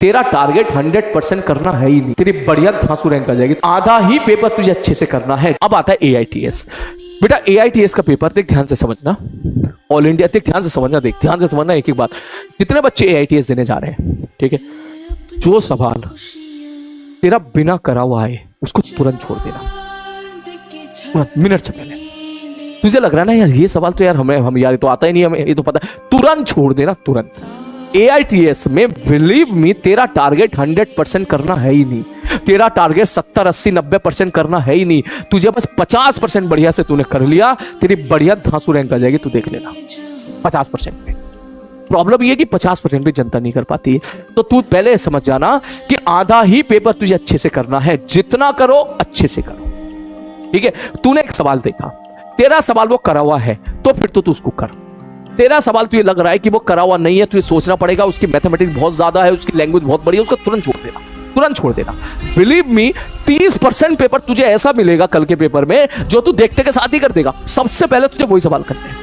तेरा टारगेट 100% करना है ही नहीं, तेरी बढ़िया धांसू रैंक आ जाएगी। आधा ही पेपर तुझे अच्छे से करना है। अब आता है AITS। बेटा AITS का पेपर देख, ध्यान से समझना, ऑल इंडिया, देख ध्यान से समझना, देख ध्यान से समझना एक एक बात। जितने बच्चे AITS देने जा रहे हैं, ठीक है, जो सवाल तेरा बिना करा हुआ है उसको तुरंत छोड़ देना, मिनट से पहले। तुझे लग रहा है ना यार ये सवाल तो यार हम यार ये तो आता ही नहीं, हमें ये तो पता है, तुरंत छोड़ देना, तुरंत। AITS में बिलीव मी तेरा टारगेट 100% करना है ही नहीं, तेरा टारगेट 70, 80, 90% करना है ही नहीं। तुझे बस 50% बढ़िया से तूने कर लिया, तेरी बढ़िया धांसू रैंक आ जाएगी, तू देख लेना। 50% पे प्रॉब्लम ये कि 50% भी जनता नहीं कर पाती है। तो तू पहले समझ जाना कि आधा ही पेपर तुझे अच्छे से करना है, जितना करो अच्छे से करो, ठीक है। तूने एक सवाल देखा, तेरा सवाल वो करा हुआ है, तो फिर तो तू उसको कर। तेरा सवाल तुझे लग रहा है कि वो करा हुआ नहीं है, तुझे सोचना पड़ेगा, उसकी मैथमेटिक्स बहुत ज्यादा है, उसकी लैंग्वेज बहुत बड़ी है, उसको तुरंत छोड़ देना, तुरंत छोड़ देना। बिलीव मी 30% पेपर तुझे ऐसा मिलेगा कल के पेपर में जो तू देखते के साथ ही कर देगा। सबसे पहले तुझे वही सवाल करने हैं।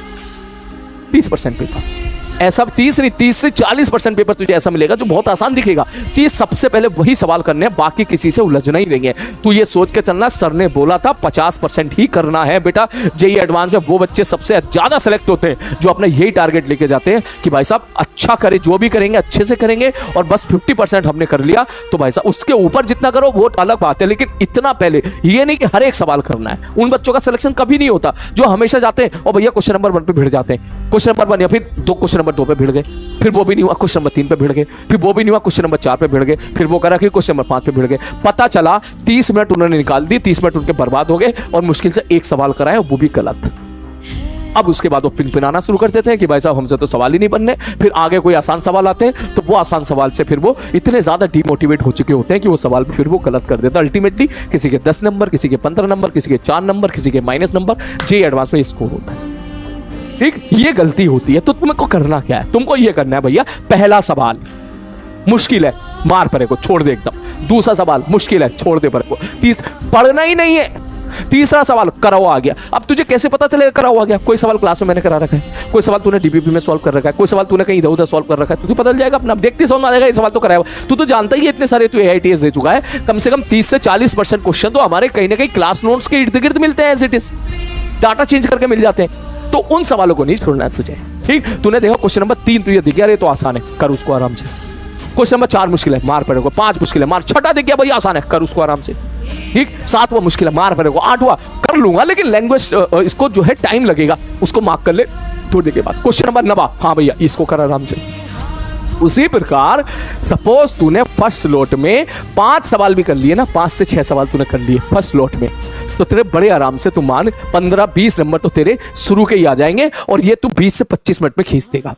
30% पेपर ऐसा, 30 नहीं, 30 से 40% पेपर तुझे ऐसा मिलेगा जो बहुत आसान दिखेगा। तो ये सबसे पहले वही सवाल करने हैं, बाकी किसी से उलझना ही नहीं है। तू ये सोच के चलना, सर ने बोला था 50% ही करना है बेटा। जेईई एडवांस में वो बच्चे सबसे ज्यादा सेलेक्ट होते हैं जो अपना यही टारगेट लेके जाते हैं कि भाई साहब अच्छा करे, जो भी करेंगे अच्छे से करेंगे, और बस 50% हमने कर लिया तो भाई साहब उसके ऊपर जितना करो वो अलग बात है, लेकिन इतना पहले ये नहीं कि हर एक सवाल करना है। उन बच्चों का सिलेक्शन कभी नहीं होता जो हमेशा जाते हैं और भैया क्वेश्चन नंबर 1 पे भिड़ जाते हैं, क्वेश्चन नंबर 1 या फिर दो क्वेश्चन नंबर 2 पे भिड़ गए, फिर वो भी नहीं हुआ क्वेश्चन नंबर 3 पे भिड़ गए, फिर वो भी नहीं हुआ क्वेश्चन नंबर 4 पे भिड़ गए, फिर वो करा कि क्वेश्चन नंबर 5 पे भिड़ गए। पता चला 30 मिनट उन्होंने निकाल दी, 30 मिनट उनके बर्बाद हो गए और मुश्किल से एक सवाल कराया, वो भी गलत। अब उसके बाद वो पिनपिनाना शुरू कर देते हैं कि भाई साहब हमसे तो सवाल ही नहीं बनने। फिर आगे कोई आसान सवाल आते हैं तो वो आसान सवाल से फिर वो इतने ज्यादा डिमोटिवेट हो चुके होते हैं कि वो सवाल फिर वो गलत कर देता है। अल्टीमेटली किसी के 10 नंबर, किसी के 15 नंबर, किसी के 4 नंबर, किसी के माइनस नंबर, जेईई एडवांस में स्कोर होता है। ठीक, ये गलती होती है। तो तुमको करना क्या है? तुमको ये करना है भैया, पहला सवाल मुश्किल है, मार परे को, छोड़ दे एकदम। दूसरा सवाल मुश्किल है, छोड़ दे परे को। पढ़ना ही नहीं है। तीसरा सवाल करा हुआ आ गया। अब तुझे कैसे पता चलेगा करा हुआ आ गया? कोई सवाल क्लास में मैंने करा रखा है, कोई सवाल तूने डीपीपी में सॉल्व कर रखा है, कोई सवाल तूने कहीं इधर उधर सॉल्व कर रखा है, तुझे पता चल जाएगा अपना, देखते समझ आ जाएगा ये सवाल तो कराया हुआ। तू तो जानता ही है इतने सारे तू AITS दे चुका है, कम से कम 30 से 40% क्वेश्चन तो हमारे कहीं ना कहीं क्लास नोट्स के इर्द गिर्द मिलते हैं, as it is data change करके मिल जाते हैं। तो उन सवालों को नहीं छोड़ना है तुझे। ठीक, तूने देखा क्वेश्चन नंबर 3 तुझे दिख गया, ये तो आसान है, कर उसको आराम से। क्वेश्चन नंबर 4 मुश्किल है, मार पड़ेगा। 5 मुश्किल है, मार। 6 दिख गया भाई आसान है, कर उसको आराम से। ठीक, 7वां मुश्किल है, मार पड़ेगा। 8वां कर लूंगा लेकिन लैंग्वेज इसको जो है टाइम लगेगा, उसको मार्क कर ले थोड़ी देर के बाद। क्वेश्चन नंबर 9, हाँ भैया इसको कर आराम से। उसी प्रकार सपोज तूने फर्स्ट स्लॉट में 5 सवाल भी कर लिए ना, 5 से 6 सवाल तूने कर लिए फर्स्ट स्लॉट में, तो तेरे बड़े आराम से तू मान 15-20 नंबर तो तेरे शुरू के ही आ जाएंगे, और ये तू 20 से 25 मिनट में खींच देगा।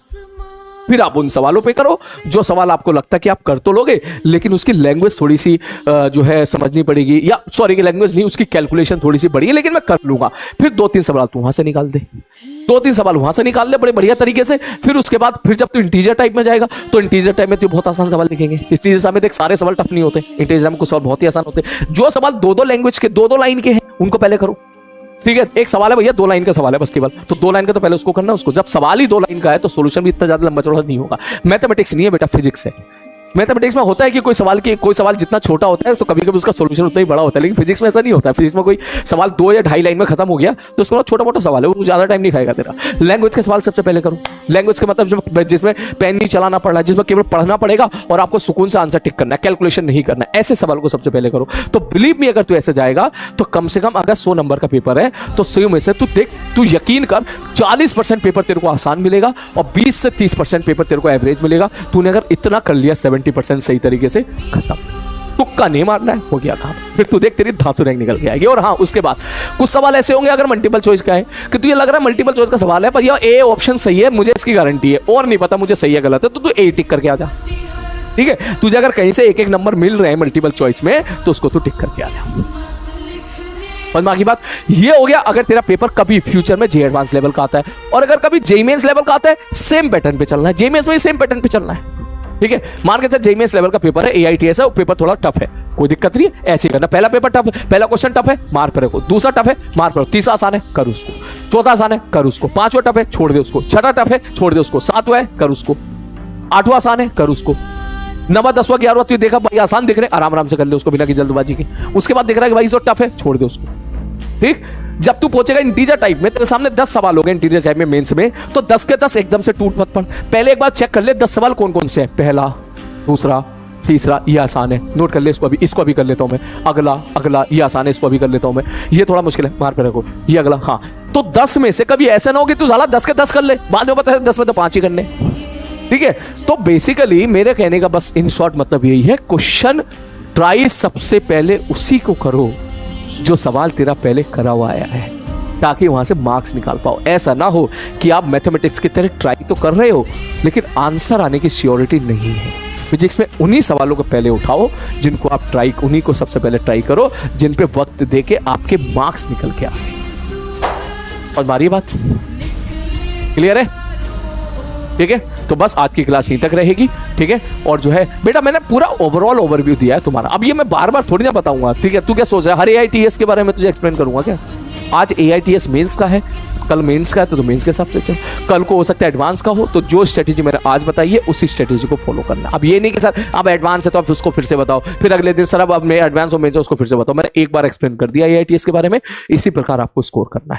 फिर आप उन सवालों पे करो जो सवाल आपको लगता है कि आप कर तो लोगे, लेकिन उसकी लैंग्वेज थोड़ी सी जो है समझनी पड़ेगी, या सॉरी की लैंग्वेज नहीं, उसकी कैलकुलेशन थोड़ी सी बड़ी है, लेकिन मैं कर लूंगा। फिर 2-3 सवाल तू वहां से निकाल दे, 2-3 सवाल वहां से निकाल ले बड़े बढ़िया तरीके से। फिर उसके बाद फिर जब तू इंटीजर टाइप में जाएगा तो इंटीजर टाइप में तो बहुत आसान सवाल दिखेंगे। इंटीजर में देख सारे सवाल टफ नहीं होते, इंटीजर में कुछ सवाल बहुत ही आसान होते हैं। जो सवाल 2-2 लैंग्वेज के 2-2 लाइन के हैं उनको पहले करो। ठीक है, एक सवाल है भैया 2 लाइन का सवाल है बस केवल, तो 2 लाइन का तो पहले उसको करना है। उसको जब सवाल ही 2 लाइन का है तो सॉल्यूशन भी इतना ज्यादा लंबा चौड़ा नहीं होगा। मैथमेटिक्स नहीं है बेटा, फिजिक्स है। मैथमेटिक्स में होता है कि कोई सवाल जितना छोटा होता है तो कभी कभी उसका सॉल्यूशन उतना ही बड़ा होता है, लेकिन फिजिक्स में ऐसा नहीं होता है। फिजिक्स में कोई सवाल 2 या 2.5 लाइन में खत्म हो गया तो उसको छोटा मोटा सवाल है, वो ज्यादा टाइम नहीं खाएगा तेरा। लैंग्वेज के सवाल सबसे पहले करो। लैंग्वेज का मतलब जिसमें पेन नहीं चलाना पड़ रहा है, जिसमें केवल पढ़ना पड़ेगा और आपको सुकून से आंसर टिक करना है, कैलकुलेशन नहीं करना है, ऐसे सवाल को सबसे पहले करो। तो बिलीव मी, अगर तू ऐसे जाएगा तो कम से कम अगर 100 नंबर का पेपर है तो 100 में से तू देख, तू यकीन कर 40% पेपर तेरे को आसान मिलेगा और 20 से 30% पेपर तेरे को एवरेज मिलेगा। तूने अगर इतना कर लिया 70% सही तरीके से, खत्म। तुक्का नहीं मारना है, हो गया काम। फिर तू देख तेरी धांसू रैंक निकल के आएगी। और हाँ, उसके बाद कुछ सवाल ऐसे होंगे अगर मल्टीपल चॉइस का है कि तुझे लग रहा है मल्टीपल चॉइस का सवाल है पर यह ए ऑप्शन सही है, मुझे इसकी गारंटी है और नहीं पता मुझे सही है गलत है, तो तू ए टिक करके आ जा। ठीक है, तुझे अगर कहीं से 1-1 नंबर मिल रहे हैं मल्टीपल चॉइस में तो उसको तू टिक करके आ जा। और बाकी बात ये हो गया अगर तेरा पेपर कभी फ्यूचर में जेईई एडवांस लेवल का आता है, और अगर कभी जेईई मेंस लेवल का आता है, सेम पैटर्न पे चलना है। जेईई मेंस में सेम पैटर्न पे चलना है। ठीक है, मान के चल जेईई मेंस लेवल का पेपर है, AITS है, वो पेपर थोड़ा टफ है, कोई दिक्कत नहीं है, ऐसे ही करना। पहला पेपर टफ है, पहला क्वेश्चन टफ है, मार पड़े को। दूसरा टफ है, मार पड़ो। तीसरा आसान है, कर उसको। चौथा आसान है, कर उसको। 5वां टफ है, छोड़ दे उसको। 6वां टफ है, छोड़ दे उसको। 7वां है, कर उसको। 8वां आसान है, कर उसको। 9वां 10वां 11वां तू देखा भाई आसान दिख रहे, आराम आराम से कर ले उसको बिना की जल्दबाजी के। उसके बाद दिख रहा है कि भाई जो टफ है छोड़ दे उसको। ठीक, जब तू पहुंचेगा इंटीजर टाइप में, तेरे सामने 10 सवाल हो गए इंटीजर टाइप में मेंस में, तो 10 के 10 एकदम से टूट मत पड़। पहले एक बार चेक कर ले 10 सवाल कौन कौन से हैं, पहला, दूसरा, तीसरा, ये आसान है, नोट कर ले इसको अभी, इसको अभी कर लेता हूं मैं। अगला, अगला, ये आसान है, इसको अभी कर लेता हूं मैं। ये थोड़ा मुश्किल है, मार पे रखो, ये अगला। हाँ, तो 10 में से कभी ऐसा ना हो कि तू साला 10 के 10 कर ले, बाद में पता है 10 में तो 5 ही करने। ठीक है, तो बेसिकली मेरे कहने का बस इन शॉर्ट मतलब यही है, क्वेश्चन ट्राई सबसे पहले उसी को करो जो सवाल तेरा पहले करा हुआ आया है, ताकि वहां से मार्क्स निकाल पाओ। ऐसा ना हो कि आप मैथमेटिक्स की तरह ट्राई तो कर रहे हो लेकिन आंसर आने की श्योरिटी नहीं है। फिजिक्स में उन्हीं सवालों को पहले उठाओ जिनको आप ट्राई, उन्हीं को सबसे पहले ट्राई करो जिन पे वक्त दे के आपके मार्क्स निकल के आए। और मारिए बात, क्लियर है? ठीक है, तो बस आज की क्लास यहीं तक रहेगी। ठीक है, और जो है बेटा मैंने पूरा ओवरऑल ओवरव्यू दिया है तुम्हारा। अब ये मैं बार बार थोड़ी ना बताऊंगा। ठीक है, तू क्या सोच रहा है हर AITS के बारे में तुझे एक्सप्लेन करूंगा क्या? आज AITS मेंस का है, कल मेंस का है, तो मेंस के हिसाब से चल। कल को हो सकता है एडवांस का हो, तो जो स्ट्रेटेजी मैंने आज बताई है उसी स्ट्रेटेजी को फॉलो करना। अब ये नहीं कि सर अब एडवांस है तो आप उसको फिर से बताओ, फिर अगले दिन सर अब मैं एडवांस और मेंस उसको फिर से बताओ। मैंने एक बार एक्सप्लेन कर दिया AITS के बारे में, इसी प्रकार आपको स्कोर करना है।